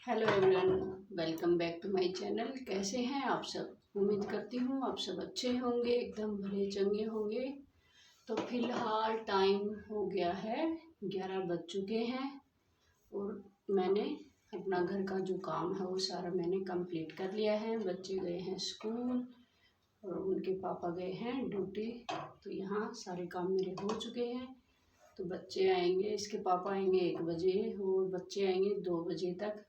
Hello everyone, welcome back to my channel. कैसे हैं आप सब? उम्मीद करती हूँ आप सब अच्छे होंगे, एकदम भले चंगे होंगे। तो फिलहाल टाइम हो गया है 11 बज चुके हैं और मैंने अपना घर का जो काम है वो सारा मैंने कंप्लीट कर लिया है। बच्चे गए हैं स्कूल और उनके पापा गए हैं ड्यूटी। तो यहाँ सारे काम मेरे हो चुके हैं। तो बच्चे आएंगे, इसके पापा आएंगे 1 बजे और बच्चे आएंगे 2 बजे तक।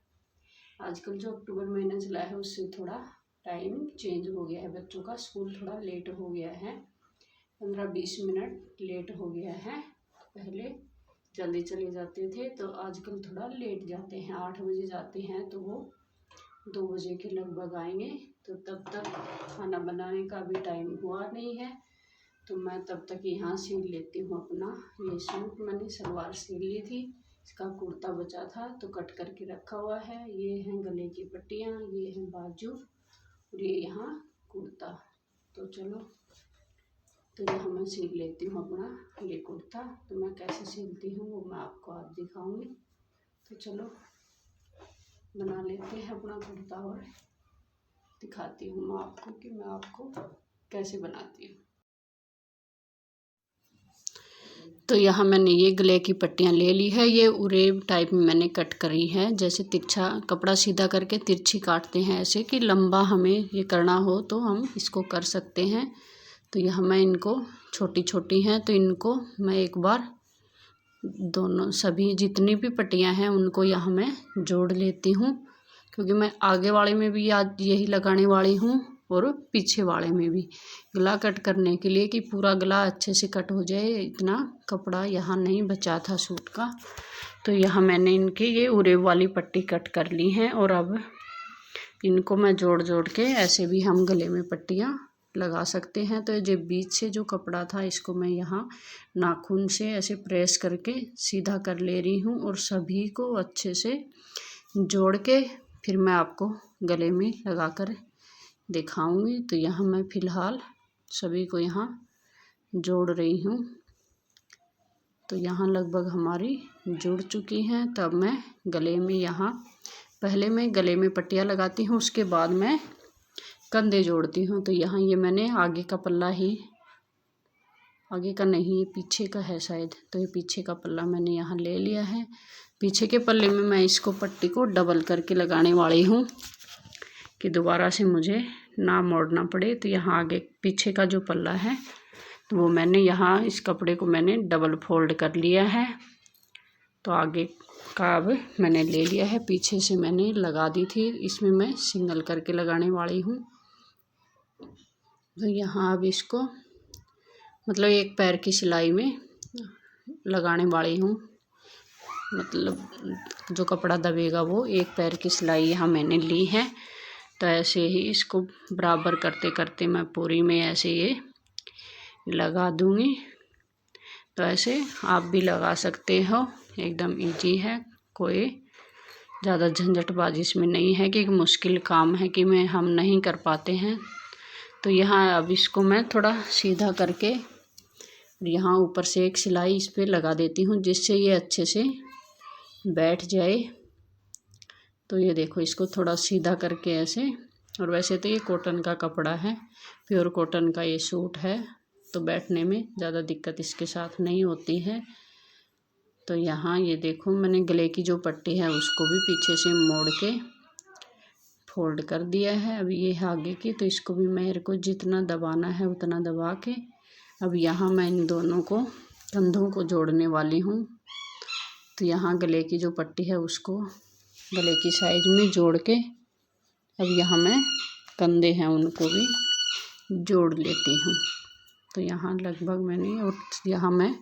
आजकल जो अक्टूबर महीना चला है उससे थोड़ा टाइम चेंज हो गया है, बच्चों का स्कूल थोड़ा लेट हो गया है, 15-20 मिनट लेट हो गया है। पहले जल्दी चले जाते थे तो आजकल थोड़ा लेट जाते हैं, 8 बजे जाते हैं तो वो 2 बजे के लगभग आएंगे। तो तब तक खाना बनाने का भी टाइम हुआ नहीं है, तो मैं तब तक यहाँ सिल लेती हूँ अपना ये सूट। मैंने सलवार सिल ली थी, इसका कुर्ता बचा था तो कट करके रखा हुआ है। ये हैं गले की पट्टियाँ, ये हैं बाजू और ये यहाँ कुर्ता। तो चलो, तो यहाँ मैं सिल लेती हूँ अपना ये कुर्ता। तो मैं कैसे सिलती हूँ वो मैं आपको आज दिखाऊंगी। तो चलो बना लेते हैं अपना कुर्ता और दिखाती हूँ मैं आपको कि मैं आपको कैसे बनाती हूँ। तो यहाँ मैंने ये गले की पट्टियाँ ले ली है, ये उरेब टाइप में मैंने कट करी है। जैसे तिरछा कपड़ा सीधा करके तिरछी काटते हैं, ऐसे कि लंबा हमें ये करना हो तो हम इसको कर सकते हैं। तो यहाँ मैं इनको छोटी छोटी हैं तो इनको मैं एक बार दोनों सभी जितनी भी पट्टियाँ हैं उनको यहाँ मैं जोड़ लेती हूँ, क्योंकि मैं आगे वाले में भी आज यही लगाने वाली हूँ और पीछे वाले में भी गला कट करने के लिए कि पूरा गला अच्छे से कट हो जाए। इतना कपड़ा यहाँ नहीं बचा था सूट का। तो यहाँ मैंने इनके ये उरेब वाली पट्टी कट कर ली हैं और अब इनको मैं जोड़ जोड़ के ऐसे भी हम गले में पट्टियाँ लगा सकते हैं। तो जो बीच से जो कपड़ा था इसको मैं यहाँ नाखून से ऐसे प्रेस करके सीधा कर ले रही हूँ और सभी को अच्छे से जोड़ के फिर मैं आपको गले में लगा कर दिखाऊंगी। तो यहाँ मैं फ़िलहाल सभी को यहाँ जोड़ रही हूँ। तो यहाँ लगभग हमारी जुड़ चुकी हैं। तब मैं गले में यहाँ पहले मैं गले में पट्टियाँ लगाती हूँ, उसके बाद मैं कंधे जोड़ती हूँ। तो यहाँ ये मैंने आगे का पल्ला ही, आगे का नहीं ये पीछे का है शायद, तो ये पीछे का पल्ला मैंने यहाँ ले लिया है। पीछे के पल्ले में मैं इसको पट्टी को डबल करके लगाने वाली हूँ कि दोबारा से मुझे ना मोड़ना पड़े। तो यहाँ आगे पीछे का जो पल्ला है तो वो मैंने यहाँ इस कपड़े को मैंने डबल फोल्ड कर लिया है। तो आगे का अब मैंने ले लिया है, पीछे से मैंने लगा दी थी, इसमें मैं सिंगल करके लगाने वाली हूँ। तो यहाँ अब इसको मतलब एक पैर की सिलाई में लगाने वाली हूँ, मतलब जो कपड़ा दबेगा वो एक पैर की सिलाई यहाँ मैंने ली है। तो ऐसे ही इसको बराबर करते करते मैं पूरी में ऐसे ये लगा दूँगी। तो ऐसे आप भी लगा सकते हो, एकदम इजी है, कोई ज़्यादा झंझटबाजी इसमें नहीं है कि मुश्किल काम है कि हम नहीं कर पाते हैं। तो यहाँ अब इसको मैं थोड़ा सीधा करके यहाँ ऊपर से एक सिलाई इस पर लगा देती हूँ जिससे ये अच्छे से बैठ जाए। तो ये देखो इसको थोड़ा सीधा करके ऐसे, और वैसे तो ये कॉटन का कपड़ा है, प्योर कॉटन का ये सूट है, तो बैठने में ज़्यादा दिक्कत इसके साथ नहीं होती है। तो यहाँ ये देखो मैंने गले की जो पट्टी है उसको भी पीछे से मोड़ के फोल्ड कर दिया है। अब ये आगे की, तो इसको भी मेरे को जितना दबाना है उतना दबा के अब यहाँ मैं इन दोनों को कंधों को जोड़ने वाली हूँ। तो यहाँ गले की जो पट्टी है उसको गले की साइज में जोड़ के अब यहाँ मैं कंधे हैं उनको भी जोड़ लेती हूँ। तो यहाँ लगभग मैंने, और यहाँ मैं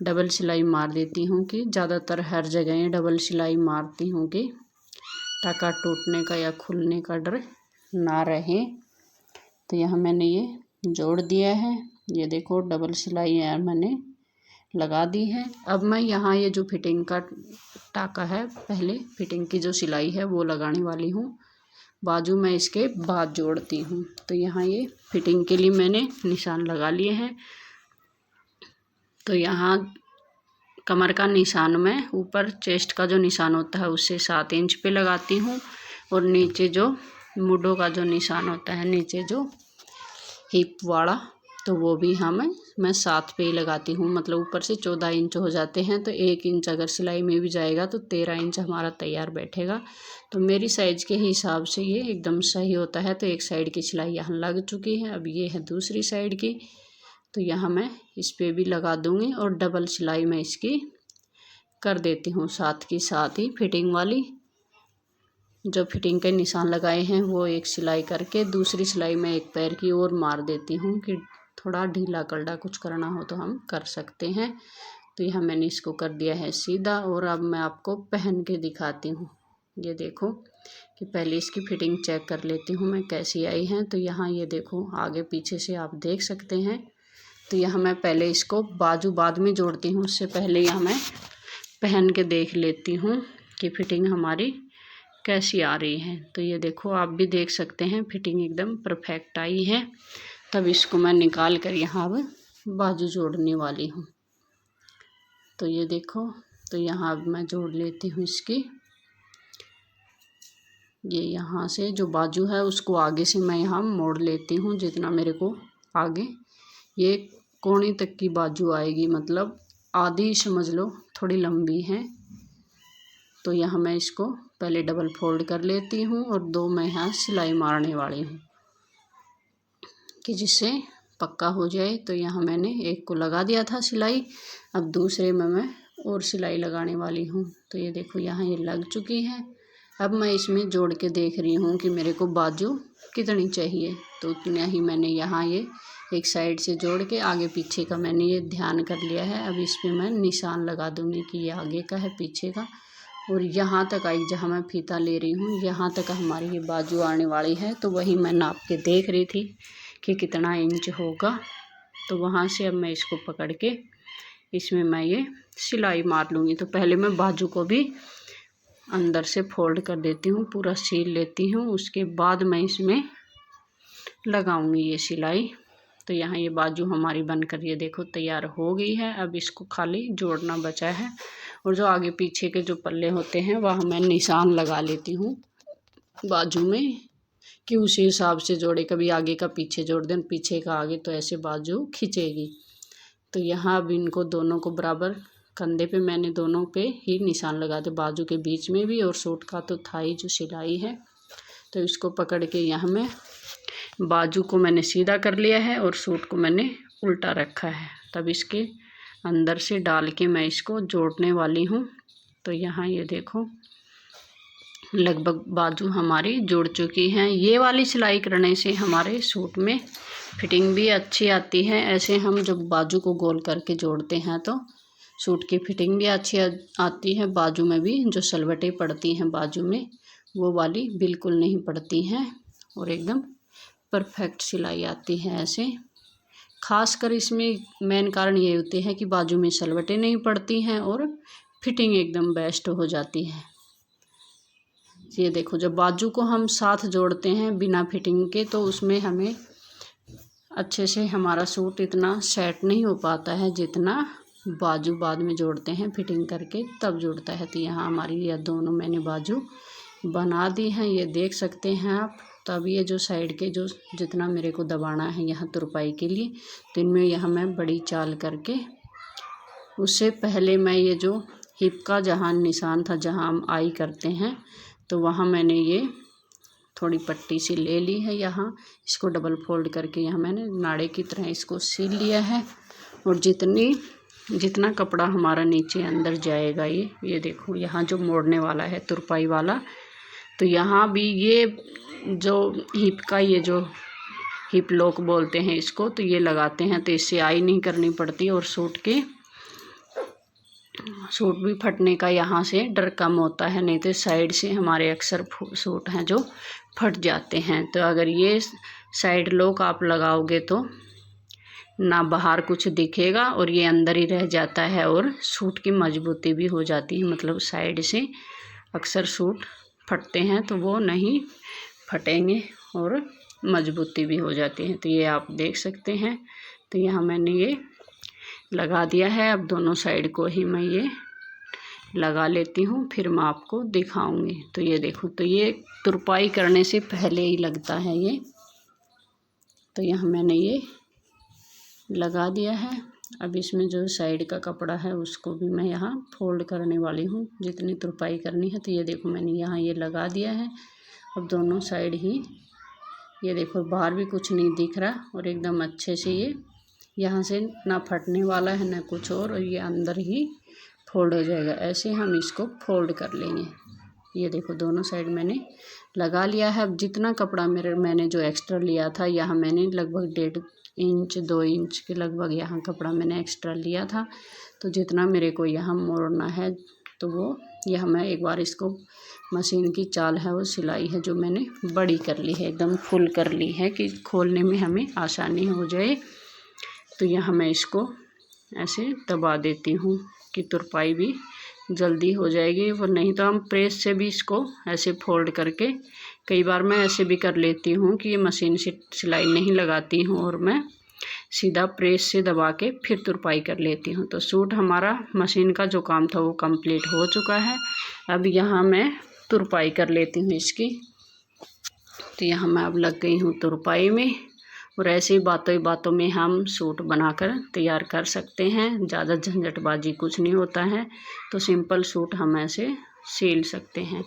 डबल सिलाई मार देती हूँ कि ज़्यादातर हर जगह डबल सिलाई मारती हूँ कि टाका टूटने का या खुलने का डर ना रहे। तो यहाँ मैंने ये जोड़ दिया है, ये देखो डबल सिलाई यार मैंने लगा दी है। अब मैं यहाँ ये जो फिटिंग का टाका है, पहले फिटिंग की जो सिलाई है वो लगाने वाली हूँ, बाजू में इसके बाद जोड़ती हूँ। तो यहाँ ये फिटिंग के लिए मैंने निशान लगा लिए हैं। तो यहाँ कमर का निशान मैं ऊपर चेस्ट का जो निशान होता है उससे 7 इंच पे लगाती हूँ, और नीचे जो मूढ़ों का जो निशान होता है, नीचे जो हिप वाला, तो वो भी मैं 7 पे ही लगाती हूँ। मतलब ऊपर से 14 इंच हो जाते हैं, तो 1 इंच अगर सिलाई में भी जाएगा तो 13 इंच हमारा तैयार बैठेगा। तो मेरी साइज़ के हिसाब से ये एकदम सही होता है। तो एक साइड की सिलाई यहाँ लग चुकी है, अब ये है दूसरी साइड की, तो यहाँ मैं इस पे भी लगा दूँगी और डबल सिलाई मैं इसकी कर देती हूँ साथ की साथ ही फिटिंग वाली। जो फिटिंग के निशान लगाए हैं वो एक सिलाई करके दूसरी सिलाई में एक पैर की ओर मार देती हूँ कि थोड़ा ढीला कलड़ा कुछ करना हो तो हम कर सकते हैं। तो यहाँ मैंने इसको कर दिया है सीधा, और अब मैं आपको पहन के दिखाती हूँ। ये देखो कि पहले इसकी फिटिंग चेक कर लेती हूँ मैं कैसी आई है। तो यहाँ ये देखो आगे पीछे से आप देख सकते हैं। तो यहाँ मैं पहले इसको बाजू बाद में जोड़ती हूँ, उससे पहले यहाँ मैं पहन के देख लेती हूँ कि फिटिंग हमारी कैसी आ रही है। तो ये देखो आप भी देख सकते हैं फिटिंग एकदम परफेक्ट आई है। तब इसको मैं निकाल कर यहाँ अब बाजू जोड़ने वाली हूँ। तो ये देखो, तो यहाँ अब मैं जोड़ लेती हूँ इसकी। ये यहाँ से जो बाजू है उसको आगे से मैं यहाँ मोड़ लेती हूँ जितना मेरे को आगे ये कोहनी तक की बाजू आएगी, मतलब आधी समझ लो, थोड़ी लंबी है। तो यहाँ मैं इसको पहले डबल फोल्ड कर लेती हूँ और 2 मैं यहाँ सिलाई मारने वाली हूँ कि जिससे पक्का हो जाए। तो यहाँ मैंने एक को लगा दिया था सिलाई, अब दूसरे में मैं और सिलाई लगाने वाली हूँ। तो ये देखो यहाँ ये लग चुकी है। अब मैं इसमें जोड़ के देख रही हूँ कि मेरे को बाजू कितनी चाहिए, तो उतना ही मैंने यहाँ ये एक साइड से जोड़ के आगे पीछे का मैंने ये ध्यान कर लिया है। अब इस पर मैं निशान लगा दूँगी कि ये आगे का है पीछे का, और यहाँ तक आई जहाँ मैं फीता ले रही हूँ यहाँ तक हमारी ये बाजू आने वाली है। तो वही मैं नाप के देख रही थी कि कितना इंच होगा। तो वहाँ से अब मैं इसको पकड़ के इसमें मैं ये सिलाई मार लूँगी। तो पहले मैं बाजू को भी अंदर से फोल्ड कर देती हूँ, पूरा सील लेती हूँ, उसके बाद मैं इसमें लगाऊँगी ये सिलाई। तो यहाँ ये बाजू हमारी बनकर ये देखो तैयार हो गई है। अब इसको खाली जोड़ना बचा है, और जो आगे पीछे के जो पल्ले होते हैं वह मैं निशान लगा लेती हूँ बाजू में कि उसी हिसाब से जोड़े, कभी आगे का पीछे जोड़ दें, पीछे का आगे, तो ऐसे बाजू खींचेगी। तो यहाँ अब इनको दोनों को बराबर कंधे पे मैंने दोनों पे ही निशान लगा दिए, बाजू के बीच में भी और सूट का तो थाई जो सिलाई है। तो इसको पकड़ के यहाँ मैं बाजू को मैंने सीधा कर लिया है और सूट को मैंने उल्टा रखा है। तब इसके अंदर से डाल के मैं इसको जोड़ने वाली हूँ। तो यहाँ ये देखो लगभग बाजू हमारी जुड़ चुकी हैं। ये वाली सिलाई करने से हमारे सूट में फिटिंग भी अच्छी आती है। ऐसे हम जब बाजू को गोल करके जोड़ते हैं तो सूट की फिटिंग भी अच्छी आती है। बाजू में भी जो सलवटें पड़ती हैं बाजू में वो वाली बिल्कुल नहीं पड़ती हैं और एकदम परफेक्ट सिलाई आती है। ऐसे खासकर इसमें मेन कारण ये होते हैं कि बाजू में सलवटें नहीं पड़ती हैं और फिटिंग एकदम बेस्ट हो जाती है। ये देखो जब बाजू को हम साथ जोड़ते हैं बिना फिटिंग के तो उसमें हमें अच्छे से हमारा सूट इतना सेट नहीं हो पाता है जितना बाजू बाद में जोड़ते हैं फिटिंग करके तब जुड़ता है। तो यहाँ हमारी यह दोनों मैंने बाजू बना दी हैं, ये देख सकते हैं आप। तब ये जो साइड के जो जितना मेरे को दबाना है यहाँ तुरपाई के लिए, तो इनमें यह मैं बड़ी चाल करके उससे पहले मैं ये जो हिप का जहाँ निशान था जहाँ हम आई करते हैं तो वहाँ मैंने ये थोड़ी पट्टी सी ले ली है। यहाँ इसको डबल फोल्ड करके यहाँ मैंने नाड़े की तरह इसको सील लिया है। और जितना कपड़ा हमारा नीचे अंदर जाएगा ये देखो यहाँ जो मोड़ने वाला है तुरपाई वाला, तो यहाँ भी ये जो हिप का ये जो हिप लॉक बोलते हैं इसको, तो ये लगाते हैं तो इससे आई नहीं करनी पड़ती और सूट भी फटने का यहाँ से डर कम होता है। नहीं तो साइड से हमारे अक्सर सूट हैं जो फट जाते हैं। तो अगर ये साइड लॉक आप लगाओगे तो ना बाहर कुछ दिखेगा और ये अंदर ही रह जाता है और सूट की मजबूती भी हो जाती है। मतलब साइड से अक्सर सूट फटते हैं तो वो नहीं फटेंगे और मजबूती भी हो जाती है। तो ये आप देख सकते हैं। तो यहाँ मैंने ये लगा दिया है। अब दोनों साइड को ही मैं ये लगा लेती हूँ, फिर मैं आपको दिखाऊंगी। तो ये देखो, तो ये तुरपाई करने से पहले ही लगता है ये। तो यहाँ मैंने ये लगा दिया है। अब इसमें जो साइड का कपड़ा है उसको भी मैं यहाँ फोल्ड करने वाली हूँ, जितनी तुरपाई करनी है। तो ये देखो, मैंने यहाँ ये लगा दिया है। अब दोनों साइड ही ये देखो, बाहर भी कुछ नहीं दिख रहा और एकदम अच्छे से ये यहाँ से ना फटने वाला है ना कुछ और ये अंदर ही फोल्ड हो जाएगा। ऐसे हम इसको फोल्ड कर लेंगे। ये देखो, दोनों साइड मैंने लगा लिया है। अब जितना कपड़ा मैंने जो एक्स्ट्रा लिया था, यहाँ मैंने लगभग 1.5 इंच 2 इंच के लगभग यहाँ कपड़ा मैंने एक्स्ट्रा लिया था। तो जितना मेरे को यहाँ मोड़ना है, तो वो यह मैं एक बार इसको मशीन की चाल है वो सिलाई है जो मैंने बड़ी कर ली है, एकदम फुल कर ली है कि खोलने में हमें आसानी हो जाए। तो यहाँ मैं इसको ऐसे दबा देती हूँ कि तुरपाई भी जल्दी हो जाएगी। और नहीं तो हम प्रेस से भी इसको ऐसे फोल्ड करके, कई बार मैं ऐसे भी कर लेती हूँ कि ये मशीन से सिलाई नहीं लगाती हूँ और मैं सीधा प्रेस से दबा के फिर तुरपाई कर लेती हूँ। तो सूट हमारा मशीन का जो काम था वो कंप्लीट हो चुका है। अब यहाँ मैं तुरपाई कर लेती हूँ इसकी। तो यहाँ मैं अब लग गई हूँ तुरपाई में। और ऐसे ही बातों में हम सूट बनाकर तैयार कर सकते हैं। ज़्यादा झंझटबाजी कुछ नहीं होता है। तो सिंपल सूट हम ऐसे सिल सकते हैं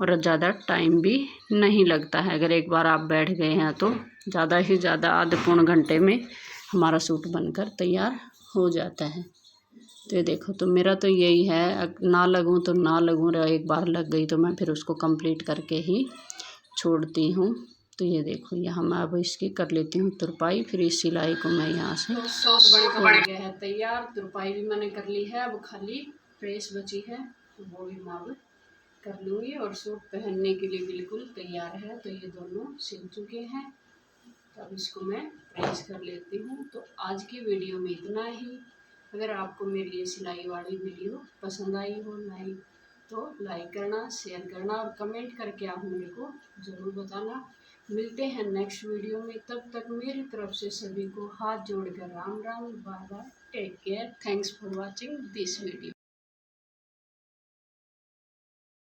और ज़्यादा टाइम भी नहीं लगता है। अगर एक बार आप बैठ गए हैं तो ज़्यादा ही ज़्यादा आधे पौन घंटे में हमारा सूट बनकर तैयार हो जाता है। तो ये देखो, तो मेरा तो यही है, ना लगूँ तो ना लगूँ, एक बार लग गई तो मैं फिर उसको कंप्लीट करके ही छोड़ती हूँ। तो ये देखो, यहाँ मैं अब इसकी कर लेती हूँ तुरपाई, फिर इस सिलाई को मैं यहाँ से सूट बन गया है तैयार। तुरपाई भी मैंने कर ली है, अब खाली प्रेस बची है तो वो भी मैं अब कर लूँगी और सूट पहनने के लिए बिल्कुल तैयार है। तो ये दोनों सिल चुके हैं। तो अब इसको मैं प्रेस कर लेती हूँ। तो आज की वीडियो में इतना ही। अगर आपको मेरी ये सिलाई वाली वीडियो पसंद आई हो तो लाइक करना, शेयर करना और कमेंट करके आप मेरे को ज़रूर बताना। मिलते हैं नेक्स्ट वीडियो में। तब तक मेरी तरफ से सभी को हाथ जोड़कर Ram Ram, bye bye, take care, thanks for watching this video.